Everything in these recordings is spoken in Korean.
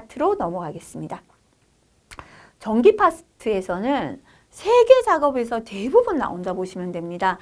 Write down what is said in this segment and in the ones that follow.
파트로 넘어가겠습니다. 전기 파트에서는 세개 작업에서 대부분 나온다 보시면 됩니다.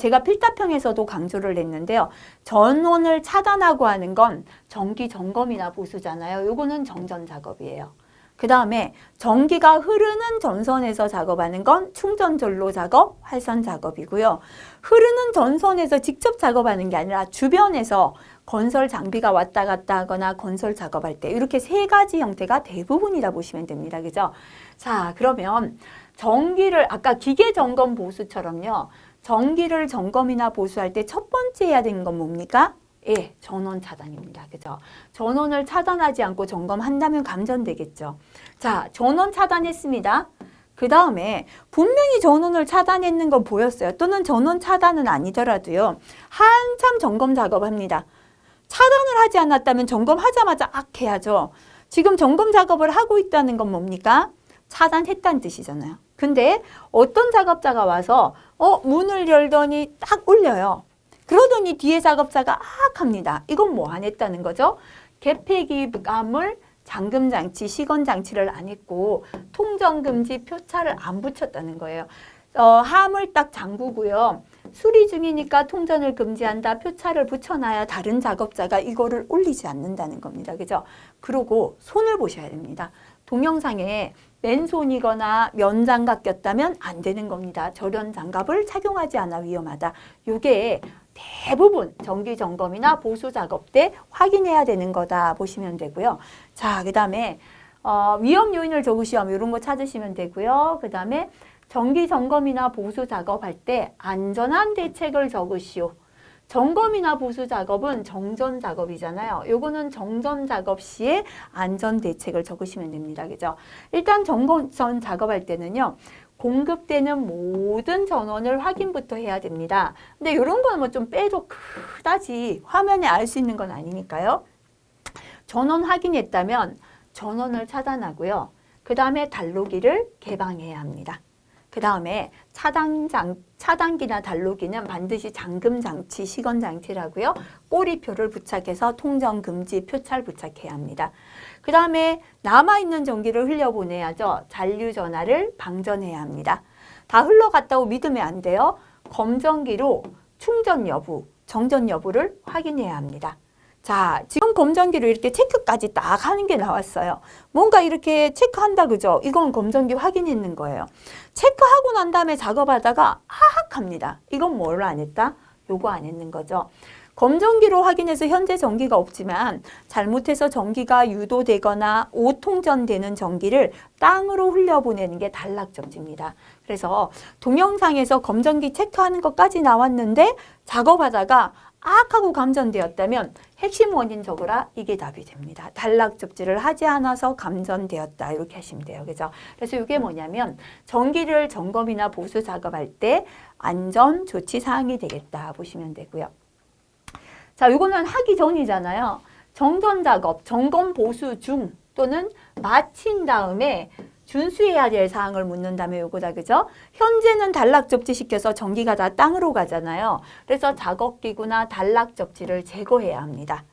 제가 필답형에서도 강조를 했는데요. 전원을 차단하고 하는 건 전기 점검이나 보수잖아요. 요거는 정전 작업이에요. 그 다음에 전기가 흐르는 전선에서 작업하는 건 충전 전로 작업, 활선 작업이고요. 흐르는 전선에서 직접 작업하는 게 아니라 주변에서 건설 장비가 왔다 갔다 하거나 건설 작업할 때 이렇게 세 가지 형태가 대부분이라 보시면 됩니다. 그죠? 자, 그러면 전기를 아까 기계 점검 보수처럼요. 전기를 점검이나 보수할 때 첫 번째 해야 되는 건 뭡니까? 예, 전원 차단입니다. 그죠? 전원을 차단하지 않고 점검한다면 감전되겠죠. 자, 전원 차단했습니다. 그 다음에 분명히 전원을 차단했는 건 보였어요. 또는 전원 차단은 아니더라도요. 한참 점검 작업합니다. 차단을 하지 않았다면 점검하자마자 해야죠. 지금 점검 작업을 하고 있다는 건 뭡니까? 차단했다는 뜻이잖아요. 근데 어떤 작업자가 와서 문을 열더니 딱 울려요. 그러더니 뒤에 작업자가 합니다. 이건 뭐 안 했다는 거죠? 개폐기감을 잠금장치, 시건장치를 안 했고 통전금지 표차를 안 붙였다는 거예요. 함을 딱 잠그고요. 수리 중이니까 통전을 금지한다. 표차를 붙여놔야 다른 작업자가 이거를 올리지 않는다는 겁니다. 그죠? 그리고 손을 보셔야 됩니다. 동영상에 맨손이거나 면장갑 꼈다면 안 되는 겁니다. 절연 장갑을 착용하지 않아 위험하다. 이게 대부분 정기 점검이나 보수 작업 때 확인해야 되는 거다 보시면 되고요. 자, 그 다음에 위험 요인을 적으시면 이런 거 찾으시면 되고요. 그 다음에 정기 점검이나 보수 작업할 때 안전한 대책을 적으시오. 점검이나 보수 작업은 정전 작업이잖아요. 요거는 정전 작업 시에 안전 대책을 적으시면 됩니다. 그죠? 일단 정전 작업할 때는요. 공급되는 모든 전원을 확인부터 해야 됩니다. 근데 이런 거는 뭐 좀 빼도 그다지 화면에 알 수 있는 건 아니니까요. 전원 확인했다면 전원을 차단하고요. 그 다음에 단로기를 개방해야 합니다. 그 다음에 차단기나 단로기는 반드시 잠금장치, 시건장치라고요. 꼬리표를 부착해서 통전금지 표차를 부착해야 합니다. 그 다음에 남아있는 전기를 흘려보내야죠. 잔류전하를 방전해야 합니다. 다 흘러갔다고 믿으면 안 돼요. 검전기로 충전 여부, 정전 여부를 확인해야 합니다. 자, 지금 검전기로 이렇게 체크까지 딱 하는 게 나왔어요. 뭔가 이렇게 체크한다, 그죠? 이건 검전기 확인했는 거예요. 체크하고 난 다음에 작업하다가 합니다. 이건 뭘 안 했다? 요거 안 했는 거죠. 검전기로 확인해서 현재 전기가 없지만 잘못해서 전기가 유도되거나 오통전되는 전기를 땅으로 흘려보내는 게 단락접지입니다. 그래서 동영상에서 검전기 체크하는 것까지 나왔는데 작업하다가 하고 감전되었다면 핵심 원인 적으라 이게 답이 됩니다. 단락접지를 하지 않아서 감전되었다 이렇게 하시면 돼요. 그죠? 그래서 이게 뭐냐면 전기를 점검이나 보수 작업할 때 안전 조치 사항이 되겠다 보시면 되고요. 자, 이거는 하기 전이잖아요. 정전 작업, 점검 보수 중 또는 마친 다음에 준수해야 될 사항을 묻는다면 요거다, 그죠? 현재는 단락 접지시켜서 전기가 다 땅으로 가잖아요. 그래서 작업기구나 단락 접지를 제거해야 합니다.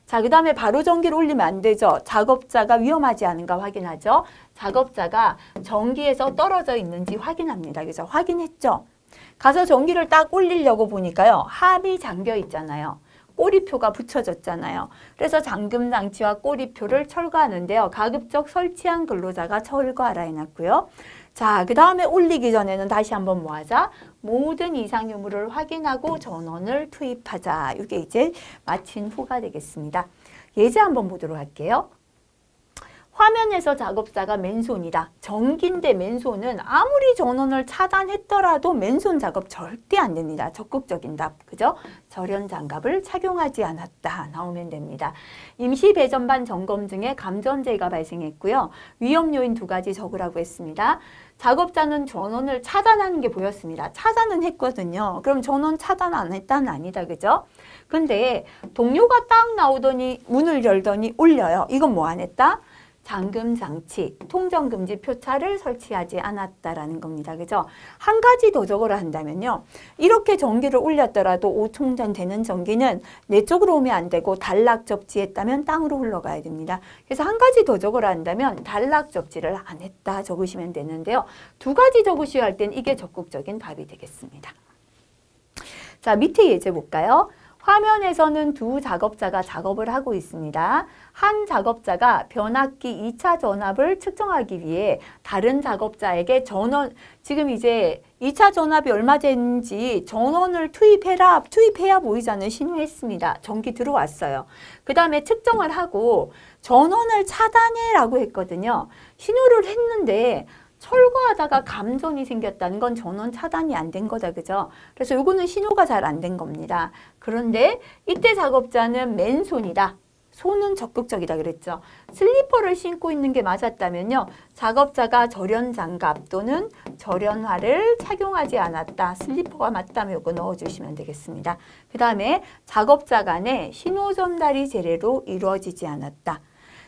자, 그 다음에 바로 전기를 올리면 안 되죠. 작업자가 위험하지 않은가 확인하죠. 작업자가 전기에서 떨어져 있는지 확인합니다. 그래서 확인했죠. 가서 전기를 딱 올리려고 보니까요. 함이 잠겨 있잖아요. 꼬리표가 붙여졌잖아요. 그래서 잠금장치와 꼬리표를 철거하는데요. 가급적 설치한 근로자가 철거하라 해놨고요. 자, 그 다음에 올리기 전에는 다시 한번 뭐 하자? 모든 이상 유무를 확인하고 전원을 투입하자. 이게 이제 마친 후가 되겠습니다. 예제 한번 보도록 할게요. 화면에서 작업자가 맨손이다. 전기인데 맨손은 아무리 전원을 차단했더라도 맨손 작업 절대 안 됩니다. 적극적인 답, 그죠? 절연 장갑을 착용하지 않았다 나오면 됩니다. 임시 배전반 점검 중에 감전재해가 발생했고요. 위험 요인 2가지 적으라고 했습니다. 작업자는 전원을 차단하는 게 보였습니다. 차단은 했거든요. 그럼 전원 차단 안 했다는 아니다, 그죠? 근데 동료가 딱 나오더니 문을 열더니 울려요. 이건 뭐 안 했다? 잠금 장치, 통정 금지 표차를 설치하지 않았다라는 겁니다. 그죠? 한 가지 더 적으라 한다면요. 이렇게 전기를 올렸더라도 오충전되는 전기는 내 쪽으로 오면 안 되고 단락 접지했다면 땅으로 흘러가야 됩니다. 그래서 한 가지 더 적으라 한다면 단락 접지를 안 했다 적으시면 되는데요. 두 가지 적으셔야 할 땐 이게 적극적인 답이 되겠습니다. 자, 밑에 예제 볼까요? 화면에서는 두 작업자가 작업을 하고 있습니다. 한 작업자가 변압기 2차 전압을 측정하기 위해 다른 작업자에게 전원, 지금 이제 2차 전압이 얼마 되는지 전원을 투입해야 보이잖아요. 신호했습니다. 전기 들어왔어요. 그 다음에 측정을 하고 전원을 차단해라고 했거든요. 신호를 했는데 철거하다가 감전이 생겼다는 건 전원 차단이 안 된 거다. 그죠? 그래서 요거는 신호가 잘 안 된 겁니다. 그런데 이때 작업자는 맨손이다. 손은 적극적이다 그랬죠. 슬리퍼를 신고 있는 게 맞았다면요. 작업자가 절연 장갑 또는 절연화를 착용하지 않았다. 슬리퍼가 맞다면 요거 넣어주시면 되겠습니다. 그 다음에 작업자 간에 신호 전달이 제대로 이루어지지 않았다.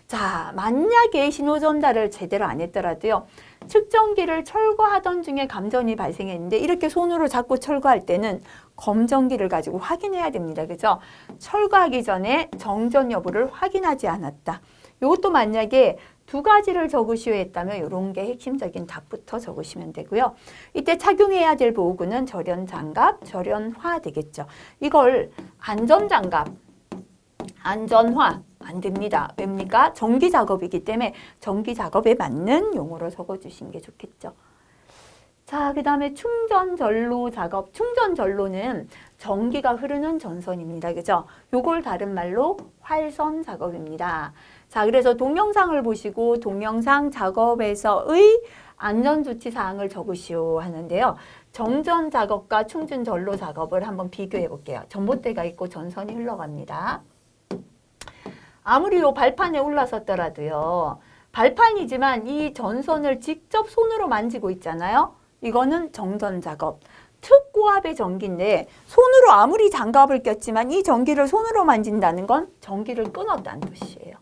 자, 만약에 신호 전달을 제대로 안 했더라도요. 측정기를 철거하던 중에 감전이 발생했는데 이렇게 손으로 잡고 철거할 때는 검정기를 가지고 확인해야 됩니다. 그죠? 철거하기 전에 정전 여부를 확인하지 않았다. 이것도 만약에 두 가지를 적으셔야 했다면 이런 게 핵심적인 답부터 적으시면 되고요. 이때 착용해야 될 보호구는 절연장갑, 절연화 되겠죠. 이걸 안전장갑, 안전화 안 됩니다. 왜입니까? 전기 작업이기 때문에 전기 작업에 맞는 용어로 적어주신 게 좋겠죠. 자, 그 다음에 충전전로 작업. 충전전로는 전기가 흐르는 전선입니다. 그죠? 요걸 다른 말로 활선 작업입니다. 자, 그래서 동영상을 보시고 동영상 작업에서의 안전조치 사항을 적으시오 하는데요. 정전 작업과 충전전로 작업을 한번 비교해 볼게요. 전봇대가 있고 전선이 흘러갑니다. 아무리 요 발판에 올라섰더라도요. 발판이지만 이 전선을 직접 손으로 만지고 있잖아요. 이거는 정전 작업. 특고압의 전기인데 손으로 아무리 장갑을 꼈지만 이 전기를 손으로 만진다는 건 전기를 끊었다는 뜻이에요.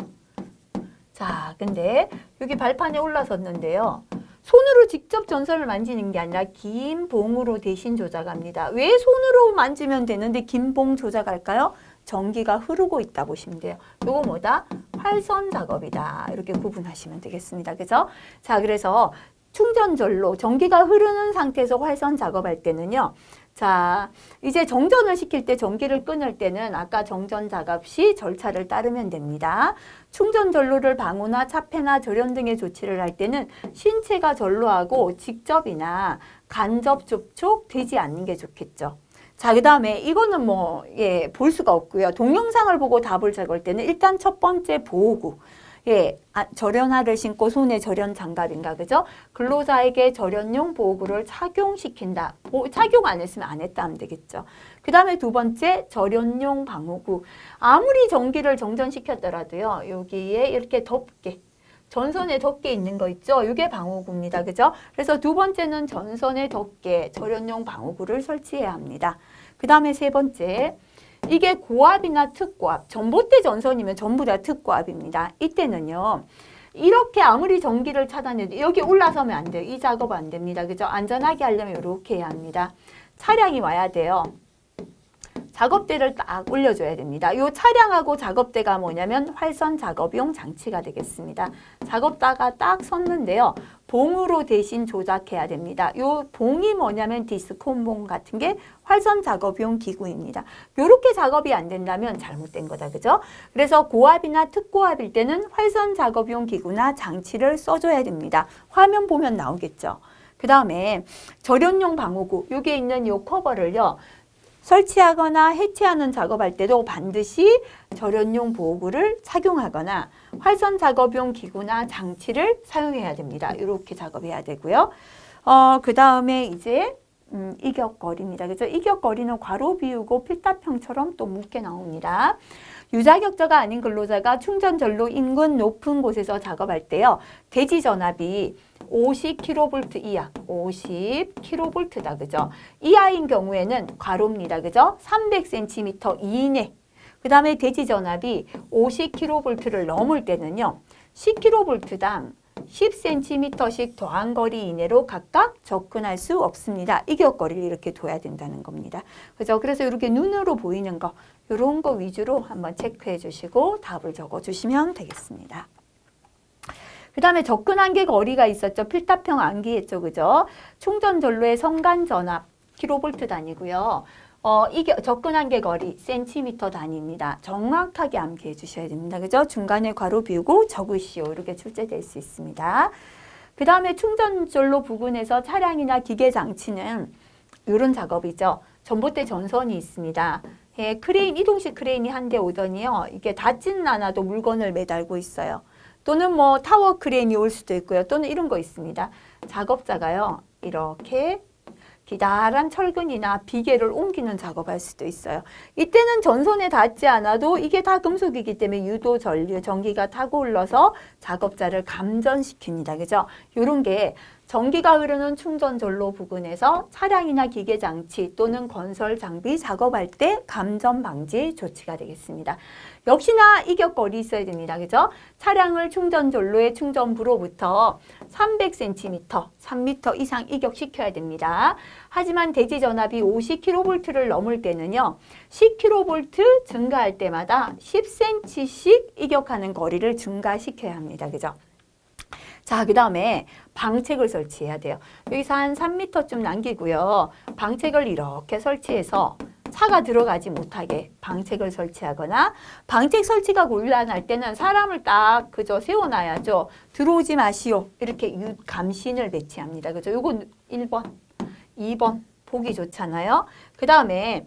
자, 근데 여기 발판에 올라섰는데요. 손으로 직접 전선을 만지는 게 아니라 긴 봉으로 대신 조작합니다. 왜 손으로 만지면 되는데 긴 봉 조작할까요? 전기가 흐르고 있다 보시면 돼요. 요거 뭐다? 활선 작업이다. 이렇게 구분하시면 되겠습니다. 그죠? 자, 그래서 충전전로, 전기가 흐르는 상태에서 활선 작업할 때는요. 자, 이제 정전을 시킬 때 전기를 끊을 때는 아까 정전 작업 시 절차를 따르면 됩니다. 충전전로를 방호나 차폐나 절연 등의 조치를 할 때는 신체가 전로하고 직접이나 간접 접촉 되지 않는 게 좋겠죠. 자, 그 다음에 이거는 뭐, 볼 수가 없고요. 동영상을 보고 답을 적을 때는 일단 첫 번째 보호구. 절연화를 신고 손에 절연 장갑인가, 그죠? 근로자에게 절연용 보호구를 착용시킨다. 착용 안 했으면 안 했다 하면 되겠죠. 그 다음에 두 번째, 절연용 방호구. 아무리 전기를 정전시켰더라도요, 여기에 이렇게 덮개. 전선에 덮개 있는 거 있죠? 이게 방호구입니다. 그죠? 그래서 두 번째는 전선에 덮개, 절연용 방호구를 설치해야 합니다. 그 다음에 세 번째, 이게 고압이나 특고압, 전봇대 전선이면 전부 다 특고압입니다. 이때는요, 이렇게 아무리 전기를 차단해도 여기 올라서면 안 돼요. 이 작업 안 됩니다. 그죠? 안전하게 하려면 이렇게 해야 합니다. 차량이 와야 돼요. 작업대를 딱 올려줘야 됩니다. 이 차량하고 작업대가 뭐냐면 활선 작업용 장치가 되겠습니다. 작업대가 딱 섰는데요. 봉으로 대신 조작해야 됩니다. 이 봉이 뭐냐면 디스콘봉 같은 게 활선 작업용 기구입니다. 이렇게 작업이 안 된다면 잘못된 거다. 그죠? 그래서 고압이나 특고압일 때는 활선 작업용 기구나 장치를 써줘야 됩니다. 화면 보면 나오겠죠. 그 다음에 절연용 방호구, 여기에 있는 이 커버를요. 설치하거나 해체하는 작업할 때도 반드시 절연용 보호구를 착용하거나 활선 작업용 기구나 장치를 사용해야 됩니다. 이렇게 작업해야 되고요. 그 다음에 이제 이격거리입니다. 그래서 이격거리는 괄호 비우고 필답형처럼 또 묻게 나옵니다. 유자격자가 아닌 근로자가 충전전로 인근 높은 곳에서 작업할 때요. 대지 전압이 50kV 이하, 50kV다. 그죠? 이하인 경우에는 괄호입니다. 그죠? 300cm 이내. 그 다음에 대지 전압이 50kV를 넘을 때는요. 10kV당 10cm씩 더한 거리 이내로 각각 접근할 수 없습니다. 이격거리를 이렇게 둬야 된다는 겁니다. 그죠? 그래서 이렇게 눈으로 보이는 거, 이런 거 위주로 한번 체크해 주시고 답을 적어 주시면 되겠습니다. 그 다음에 접근 한계 거리가 있었죠. 필타평 암기했죠. 그죠? 충전 전로의 성간 전압 킬로볼트 단위고요. 이게 접근 한계 거리 센티미터 단위입니다. 정확하게 암기해 주셔야 됩니다. 그죠? 중간에 괄호 비우고 적으시오. 이렇게 출제될 수 있습니다. 그 다음에 충전 전로 부근에서 차량이나 기계 장치는 이런 작업이죠. 전봇대 전선이 있습니다. 예, 크레인, 이동식 크레인이 한 대 오더니요. 이게 닿지는 않아도 물건을 매달고 있어요. 또는 뭐 타워 크레인이 올 수도 있고요. 또는 이런 거 있습니다. 작업자가요. 이렇게 기다란 철근이나 비계를 옮기는 작업할 수도 있어요. 이때는 전선에 닿지 않아도 이게 다 금속이기 때문에 유도 전류, 전기가 타고 흘러서 작업자를 감전시킵니다. 그죠? 이런 게 전기가 흐르는 충전 전로 부근에서 차량이나 기계 장치 또는 건설 장비 작업할 때 감전 방지 조치가 되겠습니다. 역시나 이격거리 있어야 됩니다. 그죠? 차량을 충전 전로의 충전부로부터 300cm, 3m 이상 이격시켜야 됩니다. 하지만 대지 전압이 50kV를 넘을 때는요. 10kV 증가할 때마다 10cm씩 이격하는 거리를 증가시켜야 합니다. 그죠? 자, 그 다음에 방책을 설치해야 돼요. 여기서 한 3m쯤 남기고요. 방책을 이렇게 설치해서 차가 들어가지 못하게 방책을 설치하거나 방책 설치가 곤란할 때는 사람을 딱 그저 세워놔야죠. 들어오지 마시오. 이렇게 감신을 배치합니다. 그죠? 요거 1번, 2번 보기 좋잖아요. 그 다음에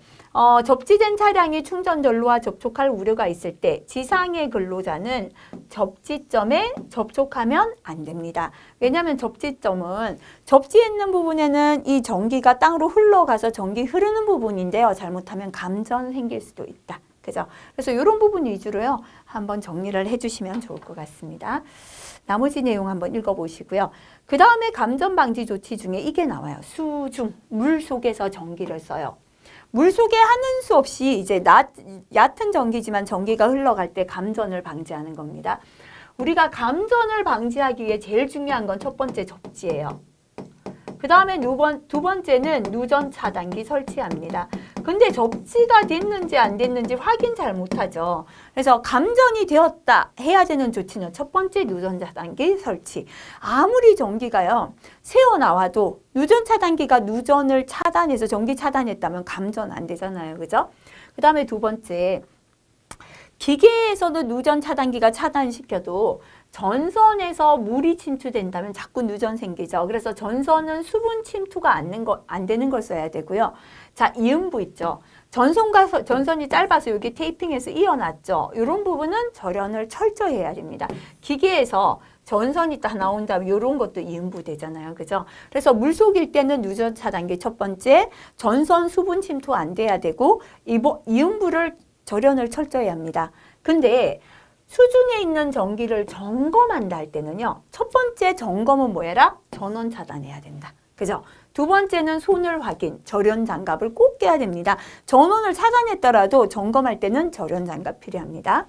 접지된 차량이 충전 전로와 접촉할 우려가 있을 때 지상의 근로자는 접지점에 접촉하면 안 됩니다. 왜냐하면 접지점은 접지에 있는 부분에는 이 전기가 땅으로 흘러가서 전기 흐르는 부분인데요. 잘못하면 감전 생길 수도 있다. 그죠? 그래서 이런 부분 위주로요. 한번 정리를 해주시면 좋을 것 같습니다. 나머지 내용 한번 읽어보시고요. 그 다음에 감전 방지 조치 중에 이게 나와요. 수중, 물 속에서 전기를 써요. 물 속에 하는 수 없이 이제 얕은 전기지만 전기가 흘러갈 때 감전을 방지하는 겁니다. 우리가 감전을 방지하기 위해 제일 중요한 건 첫 번째 접지예요. 그 다음에 두 번째는 누전 차단기 설치합니다. 근데 접지가 됐는지 안 됐는지 확인 잘 못하죠. 그래서 감전이 되었다 해야 되는 조치는 첫 번째 누전 차단기 설치. 아무리 전기가요 새어나와도 누전 차단기가 누전을 차단해서 전기 차단했다면 감전 안 되잖아요. 그죠? 그 다음에 두 번째, 기계에서도 누전 차단기가 차단시켜도 전선에서 물이 침투된다면 자꾸 누전 생기죠. 그래서 전선은 수분 침투가 안 되는 걸 써야 되고요. 자, 이음부 있죠. 전선이 짧아서 여기 테이핑해서 이어놨죠. 이런 부분은 절연을 철저히 해야 됩니다. 기계에서 전선이 딱 나온 다음에 이런 것도 이음부 되잖아요. 그죠? 그래서 물속일 때는 누전 차단기 첫 번째, 전선 수분 침투 안 돼야 되고 이음부를 절연을 철저히 합니다. 근데 수중에 있는 전기를 점검한다 할 때는요. 첫 번째 점검은 뭐해라? 전원 차단해야 된다. 그죠? 두 번째는 손을 확인, 절연 장갑을 꼭 껴야 됩니다. 전원을 차단했더라도 점검할 때는 절연 장갑 필요합니다.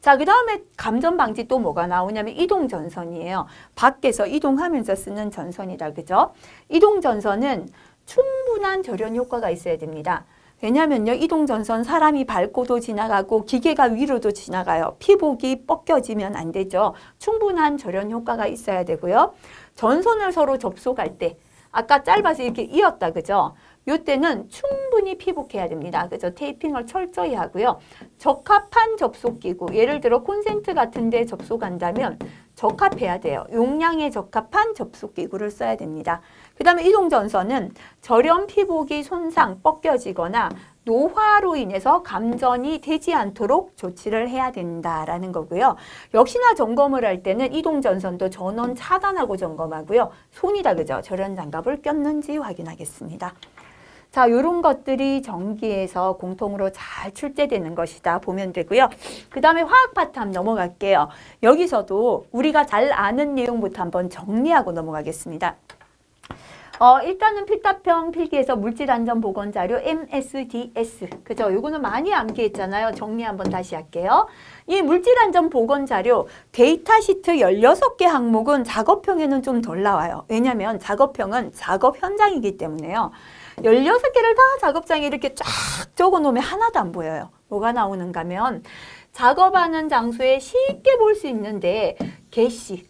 자, 그 다음에 감전 방지 또 뭐가 나오냐면 이동 전선이에요. 밖에서 이동하면서 쓰는 전선이다. 그죠? 이동 전선은 충분한 절연 효과가 있어야 됩니다. 왜냐면요, 이동전선 사람이 밟고도 지나가고 기계가 위로도 지나가요. 피복이 벗겨지면 안 되죠. 충분한 절연 효과가 있어야 되고요. 전선을 서로 접속할 때 아까 짧아서 이렇게 이었다. 그죠? 이때는 충분히 피복해야 됩니다. 그죠? 테이핑을 철저히 하고요. 적합한 접속기구, 예를 들어 콘센트 같은 데 접속한다면 적합해야 돼요. 용량에 적합한 접속기구를 써야 됩니다. 그 다음에 이동전선은 절연 피복이 손상, 벗겨지거나 노화로 인해서 감전이 되지 않도록 조치를 해야 된다라는 거고요. 역시나 점검을 할 때는 이동전선도 전원 차단하고 점검하고요. 손이다, 그죠? 절연 장갑을 꼈는지 확인하겠습니다. 자, 이런 것들이 전기에서 공통으로 잘 출제되는 것이다 보면 되고요. 그 다음에 화학 파트 한번 넘어갈게요. 여기서도 우리가 잘 아는 내용부터 한번 정리하고 넘어가겠습니다. 일단은 필답형 필기에서 물질안전보건자료 MSDS. 그죠? 요거는 많이 암기했잖아요. 정리 한번 다시 할게요. 이 물질안전보건자료 데이터 시트 16개 항목은 작업형에는 좀 덜 나와요. 왜냐면 작업형은 작업 현장이기 때문에요. 16개를 다 작업장에 이렇게 쫙 적어 놓으면 하나도 안 보여요. 뭐가 나오는가 하면 작업하는 장소에 쉽게 볼 수 있는데 게시,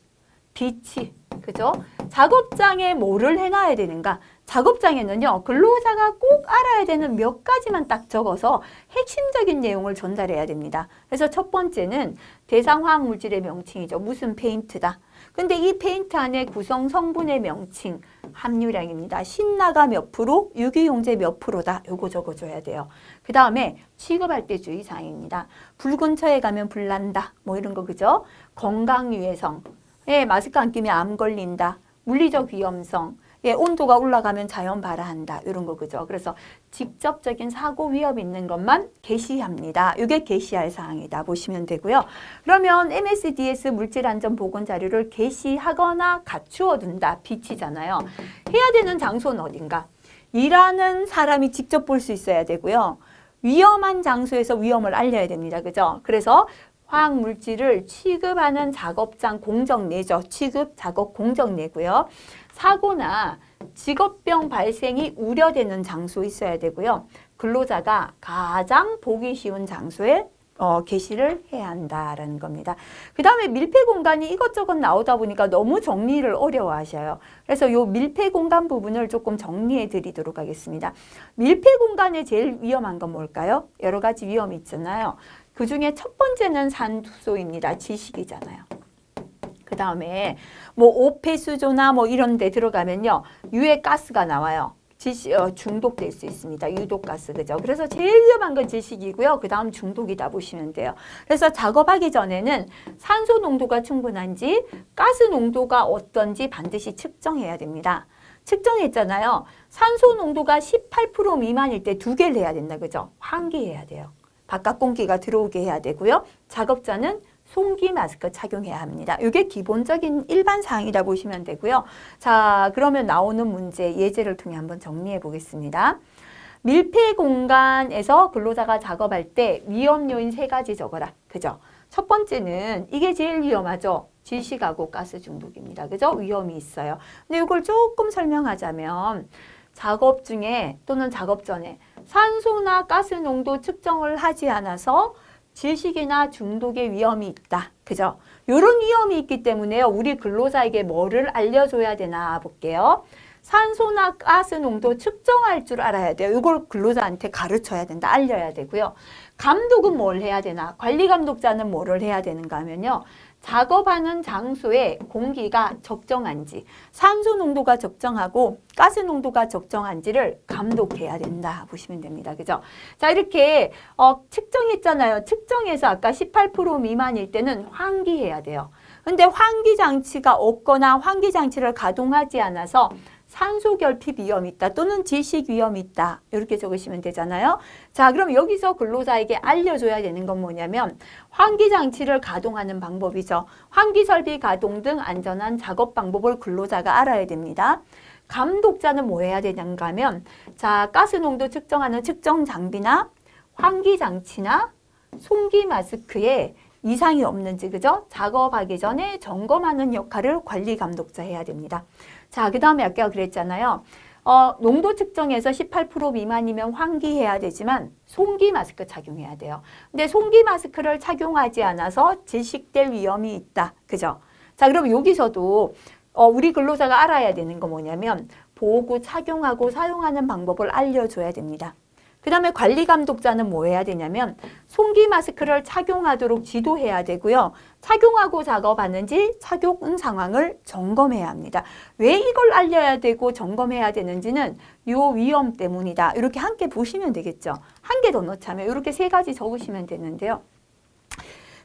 비치, 그죠? 작업장에 뭐를 해놔야 되는가? 작업장에는요, 근로자가 꼭 알아야 되는 몇 가지만 딱 적어서 핵심적인 내용을 전달해야 됩니다. 그래서 첫 번째는 대상 화학물질의 명칭이죠. 무슨 페인트다. 근데 이 페인트 안에 구성 성분의 명칭, 함유량입니다. 신나가 몇 프로, 유기용제 몇 프로다. 요거 적어줘야 돼요. 그 다음에 취급할 때 주의사항입니다. 불 근처에 가면 불 난다. 뭐 이런 거 그죠? 건강유해성. 예, 마스크 안 끼면 암 걸린다. 물리적 위험성. 예, 온도가 올라가면 자연 발화한다. 이런 거 그죠? 그래서 직접적인 사고 위험 있는 것만 게시합니다. 이게 게시할 사항이다 보시면 되고요. 그러면 MSDS 물질안전보건자료를 게시하거나 갖추어 둔다. 비치잖아요. 해야 되는 장소는 어딘가? 일하는 사람이 직접 볼 수 있어야 되고요. 위험한 장소에서 위험을 알려야 됩니다. 그죠? 그래서 화학물질을 취급하는 작업장 공정내죠. 취급, 작업 공정내고요. 사고나 직업병 발생이 우려되는 장소 있어야 되고요. 근로자가 가장 보기 쉬운 장소에 게시를 해야 한다라는 겁니다. 그 다음에 밀폐 공간이 이것저것 나오다 보니까 너무 정리를 어려워하셔요. 그래서 이 밀폐 공간 부분을 조금 정리해 드리도록 하겠습니다. 밀폐 공간에 제일 위험한 건 뭘까요? 여러 가지 위험이 있잖아요. 그 중에 첫 번째는 산소입니다. 지식이잖아요. 그 다음에 뭐 오폐수조나 뭐 이런 데 들어가면요. 유해 가스가 나와요. 중독될 수 있습니다. 유독가스, 그죠? 그래서 제일 위험한 건 질식이고요. 그 다음 중독이다 보시면 돼요. 그래서 작업하기 전에는 산소 농도가 충분한지 가스 농도가 어떤지 반드시 측정해야 됩니다. 측정했잖아요. 산소 농도가 18% 미만일 때 2개를 해야 된다, 그죠? 환기해야 돼요. 바깥 공기가 들어오게 해야 되고요. 작업자는 송기 마스크 착용해야 합니다. 이게 기본적인 일반 사항이다 보시면 되고요. 자, 그러면 나오는 문제 예제를 통해 한번 정리해 보겠습니다. 밀폐 공간에서 근로자가 작업할 때 위험 요인 3가지 적어라. 그죠? 첫 번째는 이게 제일 위험하죠. 질식하고 가스 중독입니다. 그죠? 위험이 있어요. 근데 이걸 조금 설명하자면 작업 중에 또는 작업 전에 산소나 가스 농도 측정을 하지 않아서 질식이나 중독의 위험이 있다. 그죠? 이런 위험이 있기 때문에요. 우리 근로자에게 뭐를 알려줘야 되나 볼게요. 산소나 가스 농도 측정할 줄 알아야 돼요. 이걸 근로자한테 가르쳐야 된다. 알려야 되고요. 감독은 뭘 해야 되나? 관리 감독자는 뭐를 해야 되는가 하면요. 작업하는 장소에 공기가 적정한지, 산소 농도가 적정하고 가스 농도가 적정한지를 감독해야 된다 보시면 됩니다. 그죠? 자, 이렇게 측정했잖아요. 측정해서 아까 18% 미만일 때는 환기해야 돼요. 근데 환기 장치가 없거나 환기 장치를 가동하지 않아서 산소 결핍 위험이 있다 또는 질식 위험이 있다 이렇게 적으시면 되잖아요. 자, 그럼 여기서 근로자에게 알려줘야 되는 건 뭐냐면 환기 장치를 가동하는 방법이죠. 환기 설비 가동 등 안전한 작업 방법을 근로자가 알아야 됩니다. 감독자는 뭐 해야 되는가 하면 자, 가스 농도 측정하는 측정 장비나 환기 장치나 송기 마스크에 이상이 없는지, 그죠? 작업하기 전에 점검하는 역할을 관리 감독자 해야 됩니다. 자, 그 다음에 아까 그랬잖아요. 농도 측정에서 18% 미만이면 환기해야 되지만 송기 마스크 착용해야 돼요. 근데 송기 마스크를 착용하지 않아서 질식될 위험이 있다. 그죠? 자, 그럼 여기서도 우리 근로자가 알아야 되는 거 뭐냐면 보호구 착용하고 사용하는 방법을 알려줘야 됩니다. 그 다음에 관리 감독자는 뭐 해야 되냐면 송기 마스크를 착용하도록 지도해야 되고요. 착용하고 작업하는지 착용 상황을 점검해야 합니다. 왜 이걸 알려야 되고 점검해야 되는지는 요 위험 때문이다. 이렇게 함께 보시면 되겠죠. 한 개 더 넣자면 이렇게 3가지 적으시면 되는데요.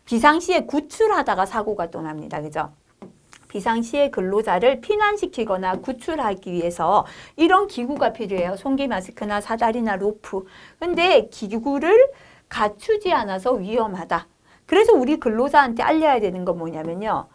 비상시에 구출하다가 사고가 또 납니다. 그죠? 비상시에 근로자를 피난시키거나 구출하기 위해서 이런 기구가 필요해요. 송기 마스크나 사다리나 로프. 근데 기구를 갖추지 않아서 위험하다. 그래서 우리 근로자한테 알려야 되는 건 뭐냐면요.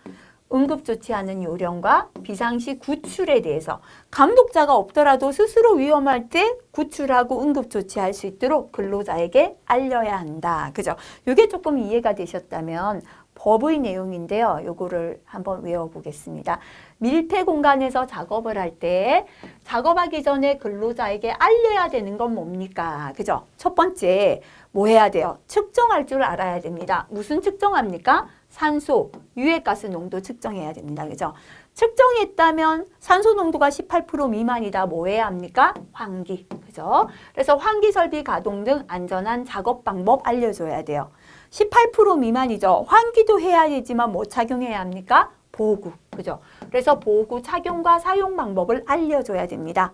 응급조치하는 요령과 비상시 구출에 대해서 감독자가 없더라도 스스로 위험할 때 구출하고 응급조치할 수 있도록 근로자에게 알려야 한다. 그죠? 이게 조금 이해가 되셨다면 법의 내용인데요. 요거를 한번 외워보겠습니다. 밀폐 공간에서 작업을 할 때 작업하기 전에 근로자에게 알려야 되는 건 뭡니까? 그죠? 첫 번째, 뭐 해야 돼요? 측정할 줄 알아야 됩니다. 무슨 측정합니까? 산소, 유해가스 농도 측정해야 됩니다. 그죠? 측정했다면 산소 농도가 18% 미만이다. 뭐 해야 합니까? 환기. 그죠? 그래서 환기 설비 가동 등 안전한 작업 방법 알려줘야 돼요. 18% 미만이죠. 환기도 해야 되지만 뭐 착용해야 합니까? 보호구. 그죠? 그래서 보호구 착용과 사용 방법을 알려줘야 됩니다.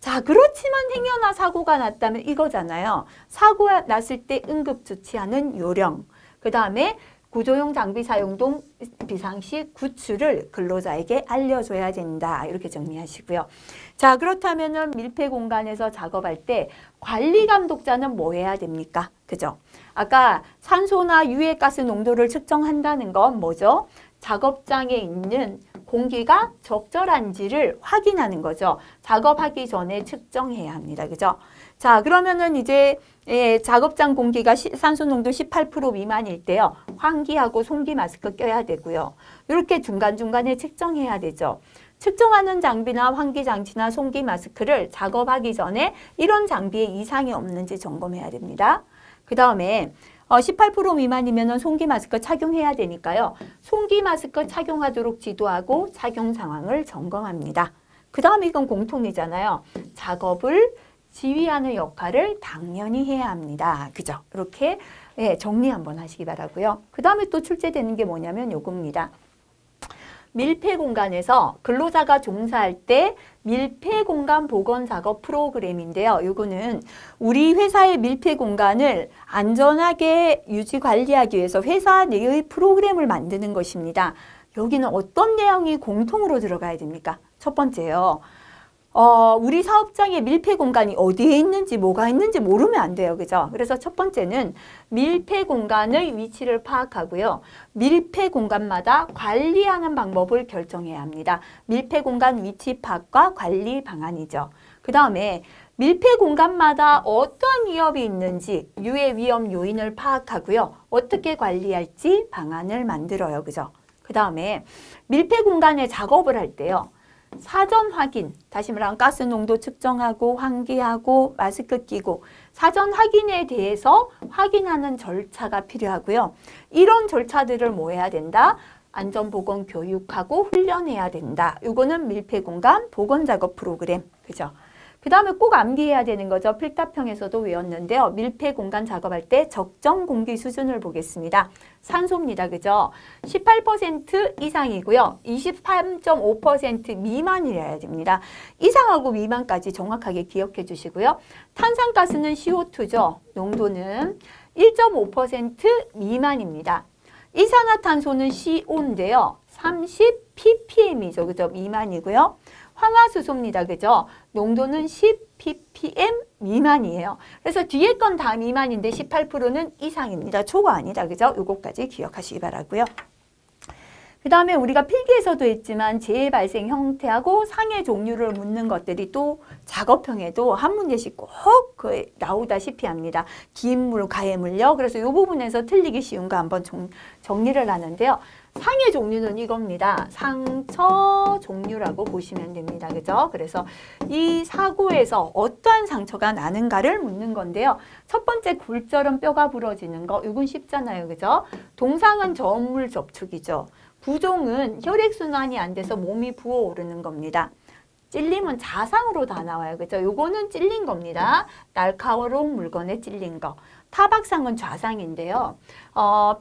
자, 그렇지만 행여나 사고가 났다면 이거잖아요. 사고가 났을 때 응급조치하는 요령. 그 다음에 구조용 장비 사용 등 비상시 구출을 근로자에게 알려줘야 된다. 이렇게 정리하시고요. 자, 그렇다면은 밀폐 공간에서 작업할 때 관리 감독자는 뭐 해야 됩니까? 그죠? 아까 산소나 유해가스 농도를 측정한다는 건 뭐죠? 작업장에 있는 공기가 적절한지를 확인하는 거죠. 작업하기 전에 측정해야 합니다. 그죠? 자, 그러면은 이제 작업장 공기가 산소 농도 18% 미만일 때요. 환기하고 송기 마스크 껴야 되고요. 이렇게 중간중간에 측정해야 되죠. 측정하는 장비나 환기 장치나 송기 마스크를 작업하기 전에 이런 장비에 이상이 없는지 점검해야 됩니다. 그 다음에 18% 미만이면 송기 마스크 착용해야 되니까요. 송기 마스크 착용하도록 지도하고 착용 상황을 점검합니다. 그 다음에 이건 공통이잖아요. 작업을 지휘하는 역할을 당연히 해야 합니다. 그죠? 이렇게 정리 한번 하시기 바라고요. 그 다음에 또 출제되는 게 뭐냐면 요겁니다. 밀폐 공간에서 근로자가 종사할 때 밀폐 공간 복원 작업 프로그램인데요. 요거는 우리 회사의 밀폐 공간을 안전하게 유지 관리하기 위해서 회사 내의 프로그램을 만드는 것입니다. 여기는 어떤 내용이 공통으로 들어가야 됩니까? 첫 번째요. 우리 사업장의 밀폐 공간이 어디에 있는지 뭐가 있는지 모르면 안 돼요. 그죠? 그래서 첫 번째는 밀폐 공간의 위치를 파악하고요. 밀폐 공간마다 관리하는 방법을 결정해야 합니다. 밀폐 공간 위치 파악과 관리 방안이죠. 그 다음에 밀폐 공간마다 어떤 위협이 있는지 유해 위험 요인을 파악하고요. 어떻게 관리할지 방안을 만들어요. 그죠? 그 다음에 밀폐 공간에 작업을 할 때요. 사전 확인, 다시 말하면 가스 농도 측정하고 환기하고 마스크 끼고 사전 확인에 대해서 확인하는 절차가 필요하고요. 이런 절차들을 뭐 해야 된다? 안전보건 교육하고 훈련해야 된다. 이거는 밀폐공간 보건작업 프로그램. 그죠? 그 다음에 꼭 암기해야 되는 거죠. 필답형에서도 외웠는데요. 밀폐 공간 작업할 때 적정 공기 수준을 보겠습니다. 산소입니다. 그죠? 18% 이상이고요. 23.5% 미만이어야 됩니다. 이상하고 미만까지 정확하게 기억해 주시고요. 탄산가스는 CO2죠. 농도는 1.5% 미만입니다. 이산화탄소는 CO인데요. 30 ppm이죠. 그죠? 미만이고요. 황화수소입니다. 그죠? 농도는 10 ppm 미만이에요. 그래서 뒤에 건 다 미만인데 18%는 이상입니다. 초가 아니다. 그죠? 요거까지 기억하시기 바라고요. 그 다음에 우리가 필기에서도 했지만 재해 발생 형태하고 상해 종류를 묻는 것들이 또 작업형에도 한 문제씩 꼭 나오다시피 합니다. 기인물, 가해물요. 그래서 이 부분에서 틀리기 쉬운 거 한번 정리를 하는데요. 상해 종류는 이겁니다. 상처 종류라고 보시면 됩니다. 그죠? 그래서 이 사고에서 어떠한 상처가 나는가를 묻는 건데요. 첫 번째 굴절은 뼈가 부러지는 거. 이건 쉽잖아요. 그죠? 동상은 저온물 접촉이죠. 부종은 혈액순환이 안 돼서 몸이 부어오르는 겁니다. 찔림은 자상으로 다 나와요. 그죠? 요거는 찔린 겁니다. 날카로운 물건에 찔린 거. 타박상은 좌상인데요.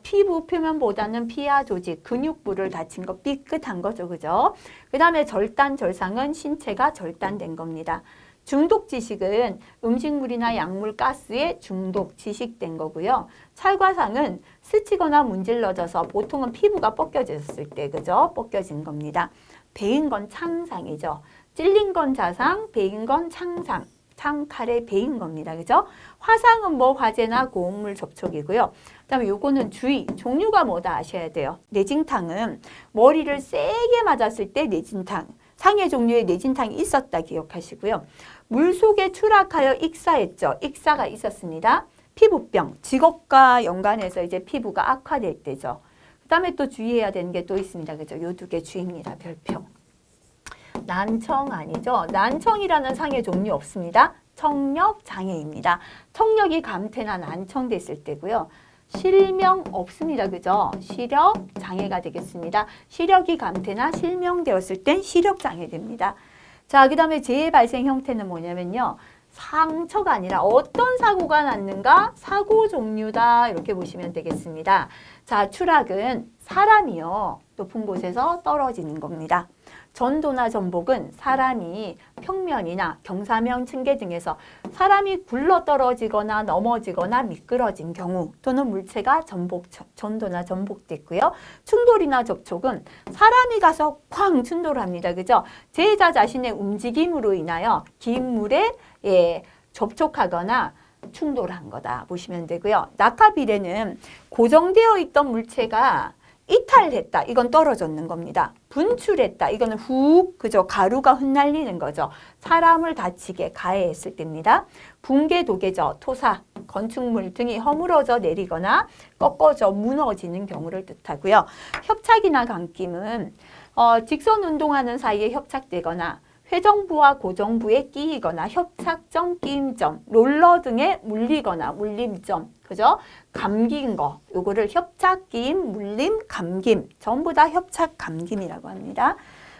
피부 표면보다는 피하 조직, 근육부를 다친 거, 삐끗한 거죠. 그죠? 그 다음에 절단, 절상은 신체가 절단된 겁니다. 중독 지식은 음식물이나 약물, 가스에 중독, 지식된 거고요. 찰과상은 스치거나 문질러져서 보통은 피부가 벗겨졌을 때, 그죠? 벗겨진 겁니다. 베인 건 창상이죠. 찔린 건 자상, 베인 건 창상. 창, 칼의 배인 겁니다. 그죠? 화상은 뭐 화재나 고온물 접촉이고요. 그다음에 요거는 주의, 종류가 뭐다 아셔야 돼요. 내진탕은 머리를 세게 맞았을 때 내진탕, 상해 종류의 내진탕이 있었다 기억하시고요. 물속에 추락하여 익사했죠. 익사가 있었습니다. 피부병, 직업과 연관해서 이제 피부가 악화될 때죠. 그 다음에 또 주의해야 되는 게 또 있습니다. 그죠? 요 두 개 주의입니다. 별표. 난청 아니죠? 난청이라는 상해 종류 없습니다. 청력 장애입니다. 청력이 감퇴나 난청됐을 때고요. 실명 없습니다. 그죠? 시력 장애가 되겠습니다. 시력이 감퇴나 실명되었을 땐 시력 장애됩니다. 자, 그 다음에 재해 발생 형태는 뭐냐면요. 상처가 아니라 어떤 사고가 났는가? 사고 종류다. 이렇게 보시면 되겠습니다. 자, 추락은 사람이요. 높은 곳에서 떨어지는 겁니다. 전도나 전복은 사람이 평면이나 경사면 층계 등에서 사람이 굴러 떨어지거나 넘어지거나 미끄러진 경우 또는 물체가 전도나 전복됐고요. 충돌이나 접촉은 사람이 가서 쾅 충돌합니다. 그죠? 제자 자신의 움직임으로 인하여 긴 물에 접촉하거나 충돌한 거다 보시면 되고요. 낙하비례는 고정되어 있던 물체가 이탈했다. 이건 떨어졌는 겁니다. 분출했다. 이거는 훅, 그죠? 가루가 흩날리는 거죠. 사람을 다치게 가해했을 때입니다. 붕괴, 도개져, 토사, 건축물 등이 허물어져 내리거나 꺾어져 무너지는 경우를 뜻하고요. 협착이나 감김은 직선 운동하는 사이에 협착되거나 회전부와 고정부에 끼이거나 협착점, 끼임점, 롤러 등에 물리거나 물림점, 그죠? 감긴 거, 요거를 협착, 끼임, 물림, 감김, 전부 다 협착, 감김이라고 합니다.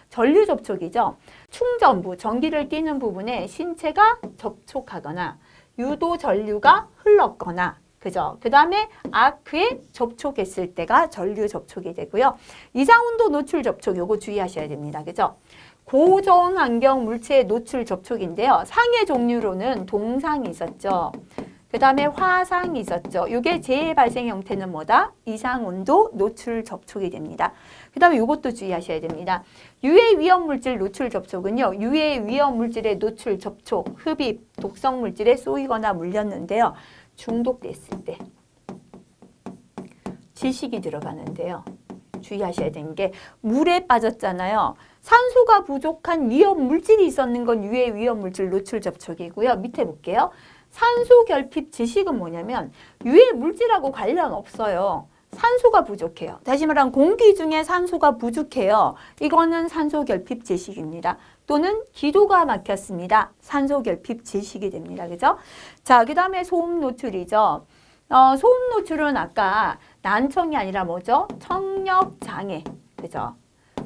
전류 접촉이죠. 충전부, 전기를 띠는 부분에 신체가 접촉하거나 유도 전류가 흘렀거나, 그죠? 그 다음에 아크에 접촉했을 때가 전류 접촉이 되고요. 이상운도 노출 접촉, 요거 주의하셔야 됩니다. 그죠? 고저온 환경 물체의 노출 접촉인데요. 상해 종류로는 동상이 있었죠. 그 다음에 화상이 있었죠. 이게 재해 발생 형태는 뭐다? 이상온도 노출 접촉이 됩니다. 그 다음에 이것도 주의하셔야 됩니다. 유해 위험 물질 노출 접촉은요. 유해 위험 물질의 노출 접촉, 흡입, 독성 물질에 쏘이거나 물렸는데요. 중독됐을 때 지식이 들어가는데요. 주의하셔야 되는 게 물에 빠졌잖아요. 산소가 부족한 위험 물질이 있었는 건 유해 위험 물질 노출 접촉이고요. 밑에 볼게요. 산소 결핍 지식은 뭐냐면 유해 물질하고 관련 없어요. 산소가 부족해요. 다시 말하면 공기 중에 산소가 부족해요. 이거는 산소 결핍 지식입니다. 또는 기도가 막혔습니다. 산소 결핍 지식이 됩니다. 그죠? 자, 그 다음에 소음 노출이죠. 소음 노출은 아까 난청이 아니라 뭐죠? 청력 장애. 그죠?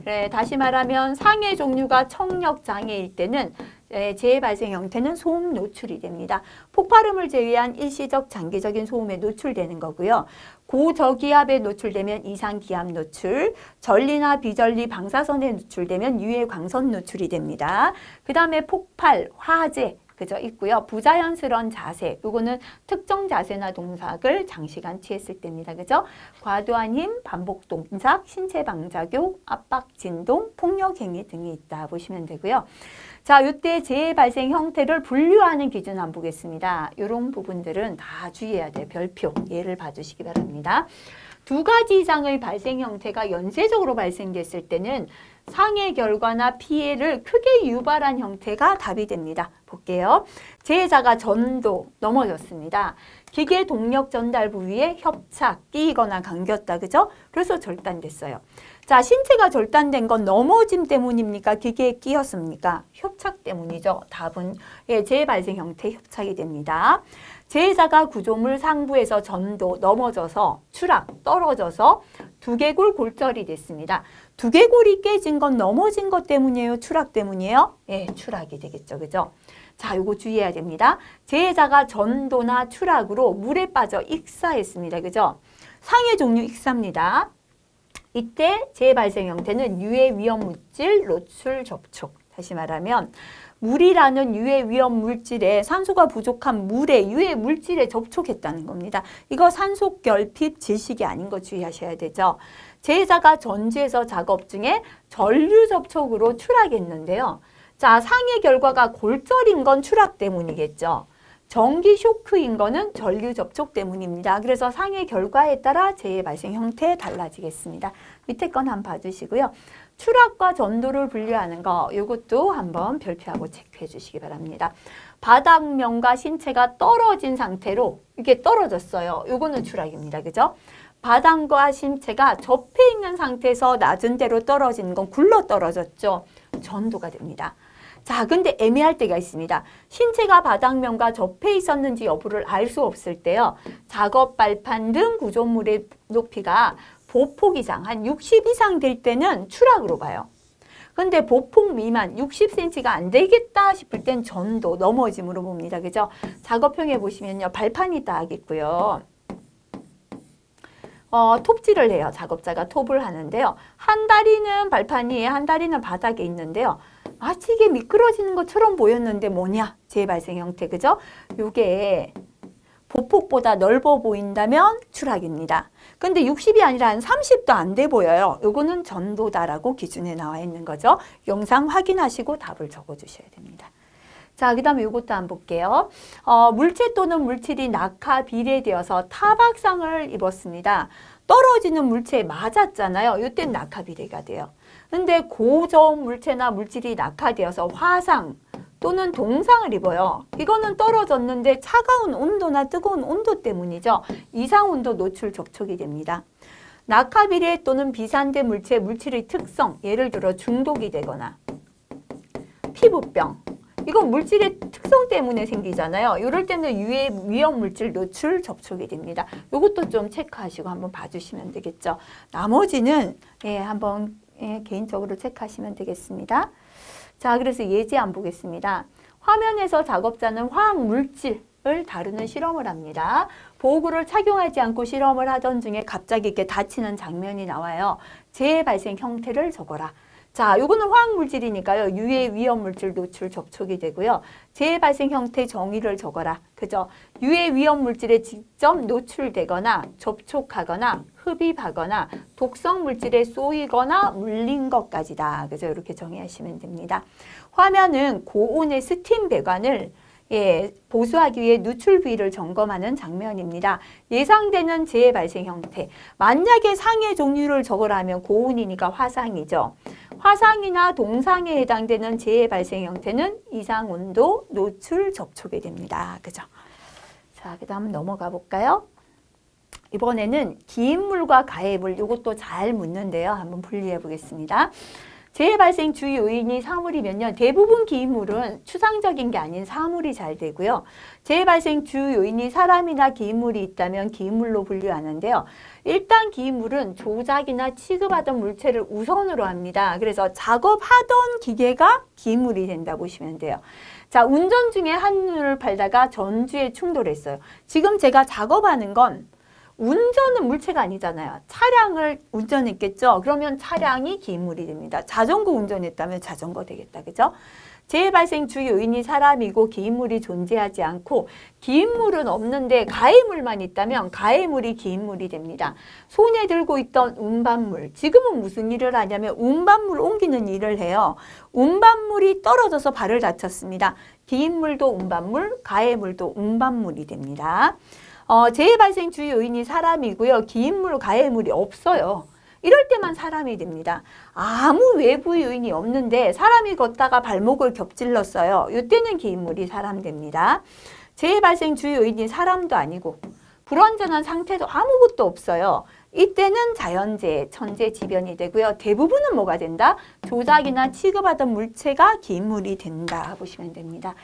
그래, 다시 말하면 상해 종류가 청력 장애일 때는 재해 발생 형태는 소음 노출이 됩니다. 폭발음을 제외한 일시적 장기적인 소음에 노출되는 거고요. 고저기압에 노출되면 이상기압 노출, 전리나 비전리 방사선에 노출되면 유해 광선 노출이 됩니다. 그 다음에 폭발, 화재, 그죠? 있고요. 부자연스러운 자세, 요거는 특정 자세나 동작을 장시간 취했을 때입니다. 그죠? 과도한 힘, 반복 동작, 신체 방작용, 압박 진동, 폭력 행위 등이 있다 보시면 되고요. 자, 이때 재해 발생 형태를 분류하는 기준 한번 보겠습니다. 이런 부분들은 다 주의해야 돼요. 별표, 예를 봐주시기 바랍니다. 두 가지 이상의 발생 형태가 연쇄적으로 발생됐을 때는 상해 결과나 피해를 크게 유발한 형태가 답이 됩니다. 볼게요. 재해자가 전도, 넘어졌습니다. 기계 동력 전달 부위에 협착, 끼이거나 감겼다. 그죠? 그래서 절단됐어요. 자, 신체가 절단된 건 넘어짐 때문입니까? 기계에 끼었습니까? 협착 때문이죠. 답은 재해 발생 형태 협착이 됩니다. 재해자가 구조물 상부에서 전도, 넘어져서 추락, 떨어져서 두개골 골절이 됐습니다. 두개골이 깨진 건 넘어진 것 때문이에요? 추락 때문이에요? 예, 추락이 되겠죠. 그죠? 자, 요거 주의해야 됩니다. 재해자가 전도나 추락으로 물에 빠져 익사했습니다. 그죠? 상해 종류 익사입니다. 이때 재해 발생 형태는 유해 위험 물질 노출 접촉. 다시 말하면 물이라는 유해 위험 물질에 산소가 부족한 물에 유해 물질에 접촉했다는 겁니다. 이거 산소 결핍 질식이 아닌 거 주의하셔야 되죠. 재해자가 전지에서 작업 중에 전류 접촉으로 추락했는데요. 자, 상해 결과가 골절인 건 추락 때문이겠죠. 전기 쇼크인 거는 전류 접촉 때문입니다. 그래서 상해 결과에 따라 재해 발생 형태 달라지겠습니다. 밑에 건 한번 봐주시고요. 추락과 전도를 분류하는 거 이것도 한번 별표하고 체크해 주시기 바랍니다. 바닥면과 신체가 떨어진 상태로 이게 떨어졌어요. 이거는 추락입니다. 그죠? 바닥과 신체가 접해 있는 상태에서 낮은 데로 떨어지는 건 굴러 떨어졌죠. 전도가 됩니다. 자, 근데 애매할 때가 있습니다. 신체가 바닥면과 접해 있었는지 여부를 알 수 없을 때요. 작업 발판 등 구조물의 높이가 보폭 이상, 한 60 이상 될 때는 추락으로 봐요. 근데 보폭 미만 60cm가 안 되겠다 싶을 땐 전도, 넘어짐으로 봅니다. 그죠? 작업형에 보시면요. 발판이 딱 있고요. 톱질을 해요. 작업자가 톱을 하는데요. 한 다리는 발판이에요. 한 다리는 바닥에 있는데요. 마치 이게 미끄러지는 것처럼 보였는데 뭐냐? 재발생 형태, 그죠? 요게 보폭보다 넓어 보인다면 추락입니다. 근데 60이 아니라 한 30도 안 돼 보여요. 요거는 전도다라고 기준에 나와 있는 거죠. 영상 확인하시고 답을 적어 주셔야 됩니다. 자, 그 다음에 이것도 한번 볼게요. 물체 또는 물질이 낙하 비례되어서 타박상을 입었습니다. 떨어지는 물체에 맞았잖아요. 이때는 낙하 비례가 돼요. 근데 고저온 물체나 물질이 낙하되어서 화상 또는 동상을 입어요. 이거는 떨어졌는데 차가운 온도나 뜨거운 온도 때문이죠. 이상 온도 노출 접촉이 됩니다. 낙하 비례 또는 비산된 물질의 특성, 예를 들어 중독이 되거나 피부병, 이건 물질의 특성 때문에 생기잖아요. 이럴 때는 유해 위험 물질 노출 접촉이 됩니다. 이것도 좀 체크하시고 한번 봐주시면 되겠죠. 나머지는 한번 개인적으로 체크하시면 되겠습니다. 자, 그래서 예제 한번 보겠습니다. 화면에서 작업자는 화학 물질을 다루는 실험을 합니다. 보호구를 착용하지 않고 실험을 하던 중에 갑자기 이렇게 다치는 장면이 나와요. 재해 발생 형태를 적어라. 자, 요거는 화학물질이니까요. 유해 위험물질 노출 접촉이 되고요. 재해 발생 형태 정의를 적어라. 그죠? 유해 위험물질에 직접 노출되거나 접촉하거나 흡입하거나 독성 물질에 쏘이거나 물린 것까지다. 그죠? 이렇게 정의하시면 됩니다. 화면은 고온의 스팀 배관을 보수하기 위해 누출 부위를 점검하는 장면입니다. 예상되는 재해 발생 형태. 만약에 상해 종류를 적으라면 고온이니까 화상이죠. 화상이나 동상에 해당되는 재해 발생 형태는 이상 온도, 노출, 접촉이 됩니다. 그죠? 자, 그 다음 넘어가 볼까요? 이번에는 기인물과 가해물, 이것도 잘 묻는데요. 한번 분리해 보겠습니다. 재해 발생 주 요인이 사물이면요. 대부분 기인물은 추상적인 게 아닌 사물이 잘 되고요. 재해 발생 주 요인이 사람이나 기인물이 있다면 기인물로 분류하는데요. 일단 기인물은 조작이나 취급하던 물체를 우선으로 합니다. 그래서 작업하던 기계가 기인물이 된다고 보시면 돼요. 자, 운전 중에 한눈을 팔다가 전주에 충돌했어요. 지금 제가 작업하는 건 운전은 물체가 아니잖아요. 차량을 운전했겠죠. 그러면 차량이 기인물이 됩니다. 자전거 운전했다면 자전거 되겠다. 그죠? 재해 발생 주 요인이 사람이고 기인물이 존재하지 않고 기인물은 없는데 가해물만 있다면 가해물이 기인물이 됩니다. 손에 들고 있던 운반물, 지금은 무슨 일을 하냐면 운반물 옮기는 일을 해요. 운반물이 떨어져서 발을 다쳤습니다. 기인물도 운반물, 가해물도 운반물이 됩니다. 재해 발생 주 요인이 사람이고요. 기인물, 가해물이 없어요. 이럴 때만 사람이 됩니다. 아무 외부 요인이 없는데 사람이 걷다가 발목을 겹질렀어요. 이때는 기인물이 사람 됩니다. 재해 발생 주 요인이 사람도 아니고 불완전한 상태도 아무것도 없어요. 이때는 자연재해, 천재지변이 되고요. 대부분은 뭐가 된다? 조작이나 취급하던 물체가 기인물이 된다 보시면 됩니다.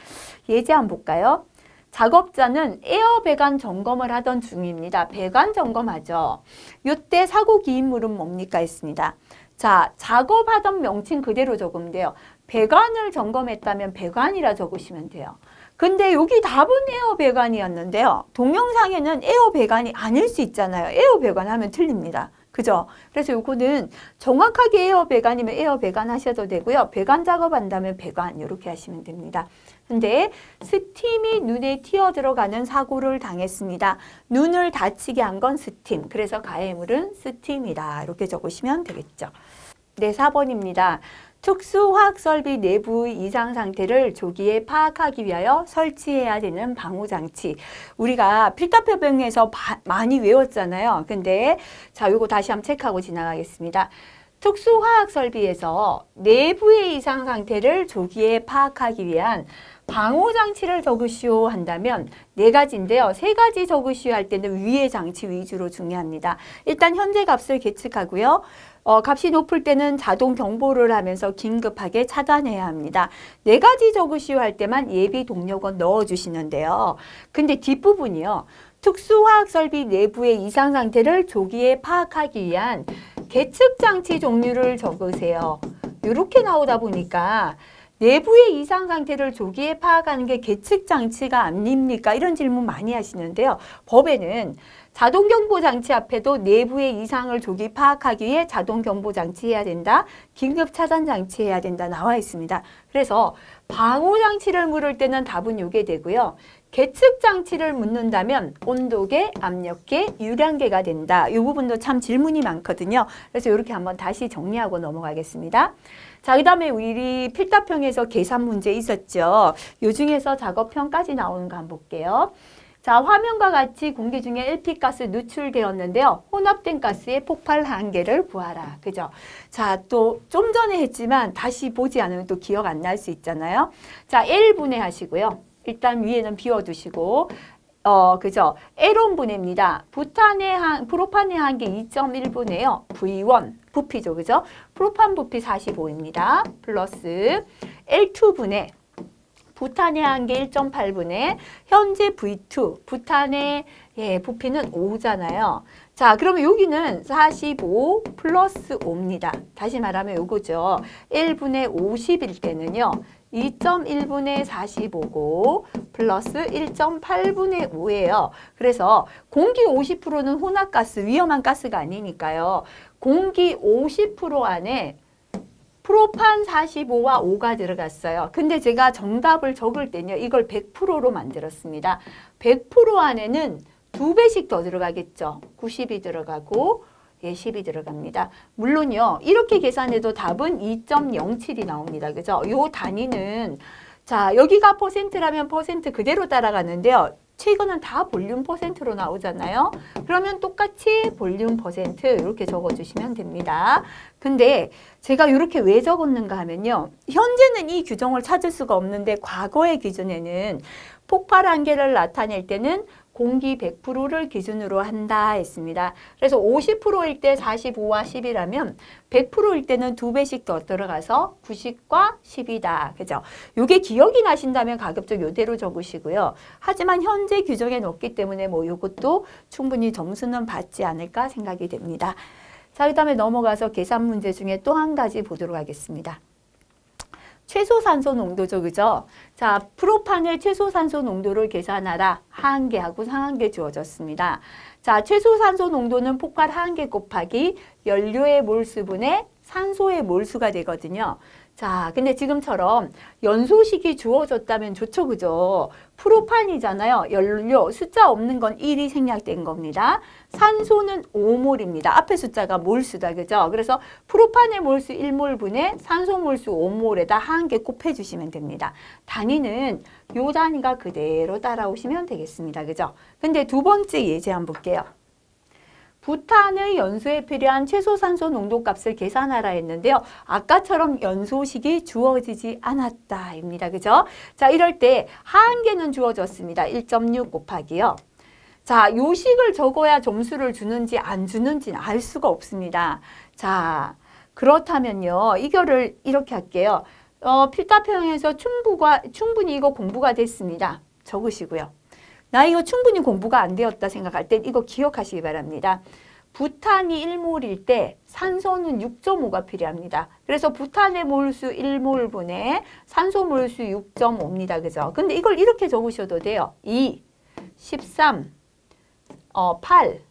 예제 한번 볼까요? 작업자는 에어 배관 점검을 하던 중입니다. 배관 점검하죠. 이때 사고 기인물은 뭡니까 했습니다. 자, 작업하던 명칭 그대로 적으면 돼요. 배관을 점검했다면 배관이라 적으시면 돼요. 근데 여기 답은 에어 배관이었는데요. 동영상에는 에어 배관이 아닐 수 있잖아요. 에어 배관 하면 틀립니다. 그죠? 그래서 요거는 정확하게 에어 배관이면 에어 배관 하셔도 되고요. 배관 작업한다면 배관 이렇게 하시면 됩니다. 근데 스팀이 눈에 튀어 들어가는 사고를 당했습니다. 눈을 다치게 한 건 스팀. 그래서 가해물은 스팀이다. 이렇게 적으시면 되겠죠. 네, 4번입니다. 특수화학설비 내부의 이상 상태를 조기에 파악하기 위하여 설치해야 되는 방호장치. 우리가 필답해병에서 많이 외웠잖아요. 근데 자, 요거 다시 한번 체크하고 지나가겠습니다. 특수화학설비에서 내부의 이상 상태를 조기에 파악하기 위한 방호장치를 적으시오 한다면 네 가지인데요. 세 가지 적으시오 할 때는 위의 장치 위주로 중요합니다. 일단 현재 값을 계측하고요. 값이 높을 때는 자동 경보를 하면서 긴급하게 차단해야 합니다. 네 가지 적으시오 할 때만 예비 동력원 넣어주시는데요. 근데 뒷부분이요. 특수화학설비 내부의 이상 상태를 조기에 파악하기 위한 계측장치 종류를 적으세요. 이렇게 나오다 보니까 내부의 이상 상태를 조기에 파악하는 게 계측장치가 아닙니까? 이런 질문 많이 하시는데요. 법에는 자동경보장치 앞에도 내부의 이상을 조기 파악하기 위해 자동경보장치 해야 된다. 긴급차단장치 해야 된다. 나와 있습니다. 그래서 방호장치를 물을 때는 답은 요게 되고요. 계측장치를 묻는다면 온도계, 압력계, 유량계가 된다. 이 부분도 참 질문이 많거든요. 그래서 이렇게 한번 다시 정리하고 넘어가겠습니다. 자, 그 다음에 우리 필답형에서 계산 문제 있었죠. 요 중에서 작업형까지 나오는 거 한번 볼게요. 자, 화면과 같이 공기 중에 LP가스 누출되었는데요. 혼합된 가스의 폭발 한계를 구하라. 그죠? 자, 또 좀 전에 했지만 다시 보지 않으면 또 기억 안 날 수 있잖아요. 자, L분해 하시고요. 일단 위에는 비워두시고 그죠? L원분해입니다. 프로판의 한계 2.1분해요. V1 부피죠. 그죠? 프로판 부피 45입니다. 플러스 L2분해 부탄의 한계 1.8분의 현재 V2 부탄의 부피는 5잖아요. 자, 그러면 여기는 45 플러스 5입니다. 다시 말하면 요거죠. 1분의 50일 때는요. 2.1분의 45고 플러스 1.8분의 5예요. 그래서 공기 50%는 혼합가스, 위험한 가스가 아니니까요. 공기 50% 안에 프로판 45와 5가 들어갔어요. 근데 제가 정답을 적을 때는요. 이걸 100%로 만들었습니다. 100% 안에는 2배씩 더 들어가겠죠. 90이 들어가고 10이 들어갑니다. 물론요. 이렇게 계산해도 답은 2.07이 나옵니다. 그죠? 요 단위는 자, 여기가 퍼센트라면 퍼센트 그대로 따라가는데요. 이거는 다 볼륨 퍼센트로 나오잖아요. 그러면 똑같이 볼륨 퍼센트 이렇게 적어주시면 됩니다. 근데 제가 이렇게 왜 적었는가 하면요. 현재는 이 규정을 찾을 수가 없는데 과거의 기준에는 폭발 한계를 나타낼 때는 공기 100%를 기준으로 한다 했습니다. 그래서 50%일 때 45와 10이라면 100%일 때는 2배씩 더 들어가서 90과 10이다. 그죠? 요게 기억이 나신다면 가급적 요대로 적으시고요. 하지만 현재 규정에 넣었기 때문에 뭐 요것도 충분히 점수는 받지 않을까 생각이 됩니다. 자, 그 다음에 넘어가서 계산 문제 중에 또 한 가지 보도록 하겠습니다. 최소 산소 농도죠. 그죠? 자, 프로판의 최소 산소 농도를 계산하라. 하한계하고 상한계 주어졌습니다. 자, 최소 산소 농도는 폭발 하한계 곱하기 연료의 몰수분의 산소의 몰수가 되거든요. 자, 근데 지금처럼 연소식이 주어졌다면 좋죠. 그죠? 프로판이잖아요. 연료 숫자 없는 건 1이 생략된 겁니다. 산소는 5몰입니다. 앞에 숫자가 몰수다. 그죠? 그래서 프로판의 몰수 1몰분의 산소 몰수 5몰에다 하한계 곱해주시면 됩니다. 단위는 요 단위가 그대로 따라오시면 되겠습니다. 그죠? 근데 두 번째 예제 한번 볼게요. 부탄의 연소에 필요한 최소 산소 농도 값을 계산하라 했는데요. 아까처럼 연소식이 주어지지 않았다입니다. 그죠? 자, 이럴 때 하한계는 주어졌습니다. 1.6 곱하기요. 자, 요 식을 적어야 점수를 주는지 안 주는지는 알 수가 없습니다. 자, 그렇다면요. 이거를 이렇게 할게요. 필답형에서 충분히 이거 공부가 됐습니다. 적으시고요. 나 이거 충분히 공부가 안 되었다 생각할 땐 이거 기억하시기 바랍니다. 부탄이 1몰일 때 산소는 6.5가 필요합니다. 그래서 부탄의 몰수 1몰분의 산소 몰수 6.5입니다. 그죠? 근데 이걸 이렇게 적으셔도 돼요. 2, 13, 8,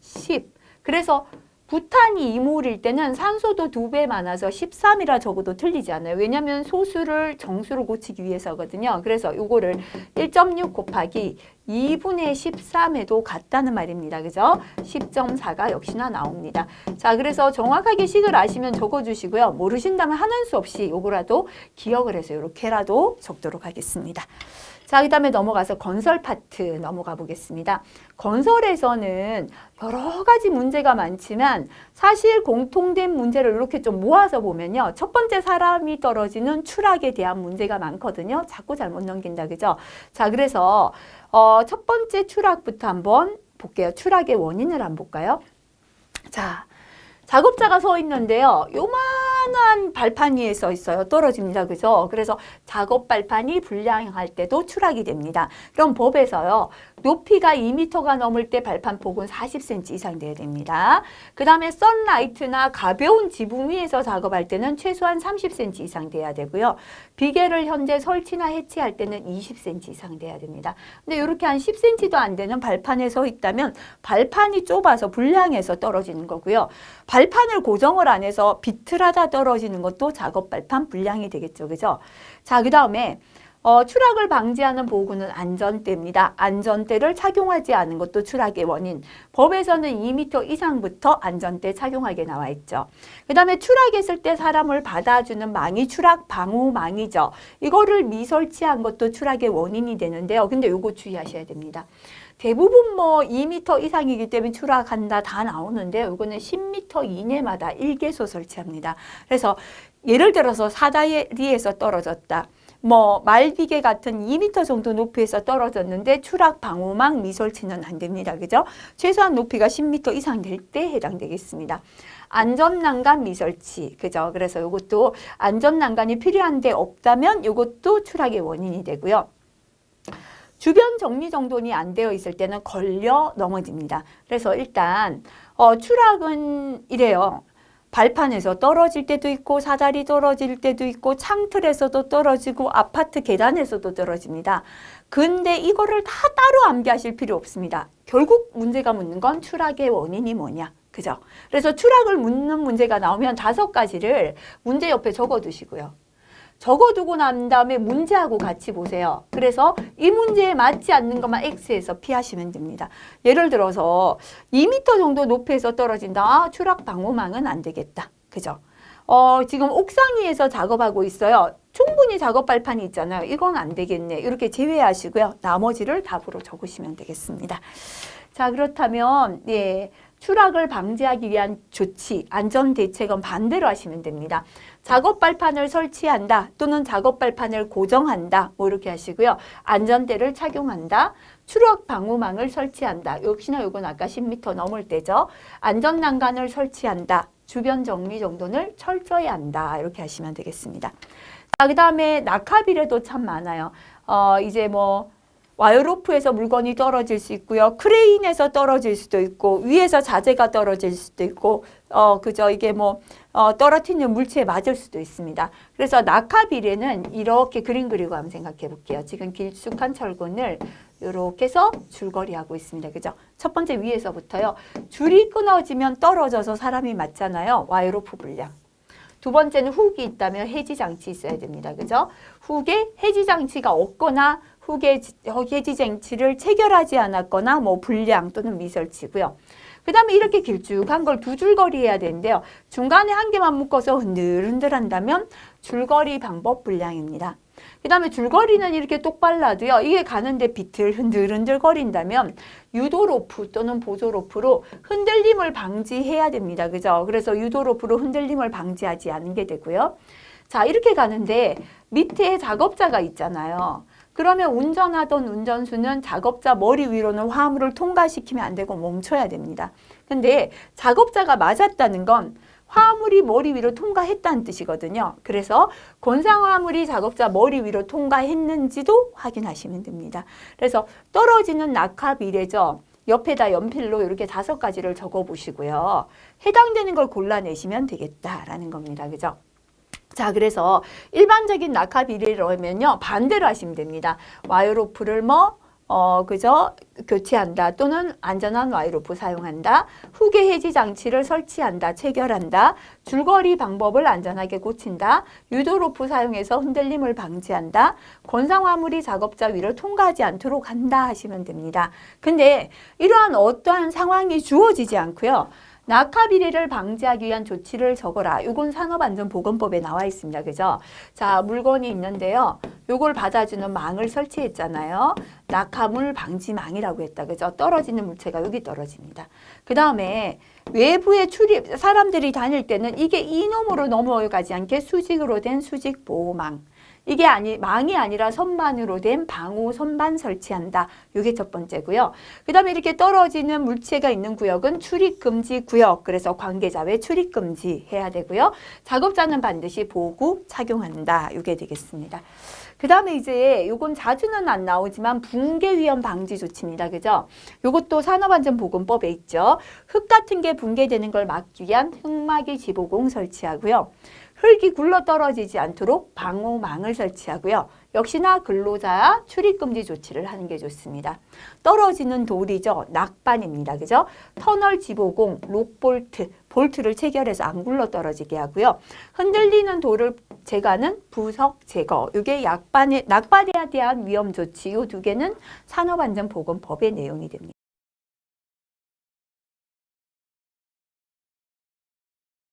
10. 그래서 부탄이 2몰일 때는 산소도 2배 많아서 13이라 적어도 틀리지 않아요. 왜냐하면 소수를 정수로 고치기 위해서거든요. 그래서 요거를 1.6 곱하기 2분의 13에도 같다는 말입니다. 그죠? 10.4가 역시나 나옵니다. 자, 그래서 정확하게 식을 아시면 적어주시고요. 모르신다면 하는 수 없이 요거라도 기억을 해서 이렇게라도 적도록 하겠습니다. 자, 그 다음에 넘어가서 건설 파트 넘어가 보겠습니다. 건설에서는 여러 가지 문제가 많지만 사실 공통된 문제를 이렇게 좀 모아서 보면요. 첫 번째 사람이 떨어지는 추락에 대한 문제가 많거든요. 자꾸 잘못 넘긴다, 그죠? 자, 그래서 첫 번째 추락부터 한번 볼게요. 추락의 원인을 한번 볼까요? 자, 작업자가 서 있는데요. 요만한 발판 위에 서 있어요. 떨어집니다. 그죠? 그래서 작업 발판이 불량할 때도 추락이 됩니다. 그럼 법에서요. 높이가 2m가 넘을 때 발판 폭은 40cm 이상 돼야 됩니다. 그 다음에 선라이트나 가벼운 지붕 위에서 작업할 때는 최소한 30cm 이상 돼야 되고요. 비계를 현재 설치나 해치할 때는 20cm 이상 돼야 됩니다. 근데 이렇게 한 10cm도 안 되는 발판에 서 있다면 발판이 좁아서 불량해서 떨어지는 거고요. 발판을 고정을 안 해서 비틀하다 떨어지는 것도 작업 발판 불량이 되겠죠. 그죠? 자, 그 다음에 추락을 방지하는 보호구는 안전대입니다. 안전대를 착용하지 않은 것도 추락의 원인. 법에서는 2m 이상부터 안전대 착용하게 나와 있죠. 그 다음에 추락했을 때 사람을 받아주는 망이 추락 방호망이죠. 이거를 미설치한 것도 추락의 원인이 되는데요. 근데 요거 주의하셔야 됩니다. 대부분 뭐 2m 이상이기 때문에 추락한다 다 나오는데 이거는 10m 이내마다 1개소 설치합니다. 그래서 예를 들어서 사다리에서 떨어졌다. 뭐 말비계 같은 2m 정도 높이에서 떨어졌는데 추락 방호망 미설치는 안 됩니다. 그죠? 최소한 높이가 10m 이상 될 때 해당되겠습니다. 안전난간 미설치. 그죠? 그래서 이것도 안전난간이 필요한데 없다면 이것도 추락의 원인이 되고요. 주변 정리정돈이 안 되어 있을 때는 걸려 넘어집니다. 그래서 일단 추락은 이래요. 발판에서 떨어질 때도 있고 사다리 떨어질 때도 있고 창틀에서도 떨어지고 아파트 계단에서도 떨어집니다. 근데 이거를 다 따로 암기하실 필요 없습니다. 결국 문제가 묻는 건 추락의 원인이 뭐냐. 그죠? 그래서 추락을 묻는 문제가 나오면 5가지를 문제 옆에 적어두시고요. 적어두고 난 다음에 문제하고 같이 보세요. 그래서 이 문제에 맞지 않는 것만 X에서 피하시면 됩니다. 예를 들어서 2m 정도 높이에서 떨어진다. 아, 추락 방호망은 안 되겠다. 그죠? 지금 옥상 위에서 작업하고 있어요. 충분히 작업 발판이 있잖아요. 이건 안 되겠네. 이렇게 제외하시고요. 나머지를 답으로 적으시면 되겠습니다. 자, 그렇다면 예, 추락을 방지하기 위한 조치, 안전 대책은 반대로 하시면 됩니다. 작업 발판을 설치한다 또는 작업 발판을 고정한다 뭐 이렇게 하시고요. 안전대를 착용한다. 추락 방호망을 설치한다. 역시나 이건 아까 10m 넘을 때죠. 안전난간을 설치한다. 주변 정리 정돈을 철저히 한다. 이렇게 하시면 되겠습니다. 자, 그 다음에 낙하비례도 참 많아요. 이제 뭐 와이어로프에서 물건이 떨어질 수 있고요. 크레인에서 떨어질 수도 있고 위에서 자재가 떨어질 수도 있고 그죠? 이게 뭐 떨어뜨리는 물체에 맞을 수도 있습니다. 그래서 낙하 비례는 이렇게 그림 그리고 한번 생각해 볼게요. 지금 길쭉한 철근을 이렇게 해서 줄거리 하고 있습니다. 그죠? 첫 번째 위에서부터요. 줄이 끊어지면 떨어져서 사람이 맞잖아요. 와이어로프 불량. 두 번째는 훅이 있다면 해지 장치 있어야 됩니다. 그죠? 훅에 해지 장치가 없거나 훅의 해지 장치를 체결하지 않았거나 뭐 불량 또는 미설치고요. 그 다음에 이렇게 길쭉한 걸 2줄거리 해야 되는데요. 중간에 한 개만 묶어서 흔들흔들 한다면 줄거리 방법 불량입니다. 그 다음에 줄거리는 이렇게 똑발라도요. 이게 가는데 비틀 흔들흔들 거린다면 유도로프 또는 보조로프로 흔들림을 방지해야 됩니다. 그죠? 그래서 유도로프로 흔들림을 방지하지 않는 게 되고요. 자, 이렇게 가는데 밑에 작업자가 있잖아요. 그러면 운전하던 운전수는 작업자 머리 위로는 화물을 통과시키면 안 되고 멈춰야 됩니다. 근데 작업자가 맞았다는 건 화물이 머리 위로 통과했다는 뜻이거든요. 그래서 건상 화물이 작업자 머리 위로 통과했는지도 확인하시면 됩니다. 그래서 떨어지는 낙하 비례죠. 옆에다 연필로 이렇게 5가지를 적어 보시고요. 해당되는 걸 골라내시면 되겠다라는 겁니다. 그죠? 자, 그래서 일반적인 낙하 비례라면요. 반대로 하시면 됩니다. 와이어로프를 뭐 그죠? 교체한다 또는 안전한 와이로프 사용한다. 후계 해지 장치를 설치한다, 체결한다. 줄거리 방법을 안전하게 고친다. 유도로프 사용해서 흔들림을 방지한다. 권상 화물이 작업자 위를 통과하지 않도록 한다 하시면 됩니다. 근데 이러한 어떠한 상황이 주어지지 않고요. 낙하 비례를 방지하기 위한 조치를 적어라. 이건 산업안전보건법에 나와 있습니다. 그죠? 자, 물건이 있는데요. 요걸 받아주는 망을 설치했잖아요. 낙하물 방지망이라고 했다. 그죠? 떨어지는 물체가 여기 떨어집니다. 그 다음에 외부에 출입, 사람들이 다닐 때는 이게 이놈으로 넘어가지 않게 수직으로 된 수직 보호망. 이게 망이 아니라 선반으로 된 방호 선반 설치한다. 이게 첫 번째고요. 그 다음에 이렇게 떨어지는 물체가 있는 구역은 출입금지 구역. 그래서 관계자 외 출입금지 해야 되고요. 작업자는 반드시 보호구 착용한다. 이게 되겠습니다. 그 다음에 이제 요건 자주는 안 나오지만 붕괴 위험 방지 조치입니다. 그죠? 요것도 산업안전보건법에 있죠. 흙 같은 게 붕괴되는 걸 막기 위한 흙막이 지보공 설치하고요. 흙이 굴러 떨어지지 않도록 방호망을 설치하고요. 역시나 근로자 출입금지 조치를 하는 게 좋습니다. 떨어지는 돌이죠. 낙반입니다. 그죠? 터널 지보공, 록볼트, 볼트를 체결해서 안 굴러 떨어지게 하고요. 흔들리는 돌을 제거하는 부석 제거. 이게 낙반에 대한 위험 조치. 이 두 개는 산업안전보건법의 내용이 됩니다.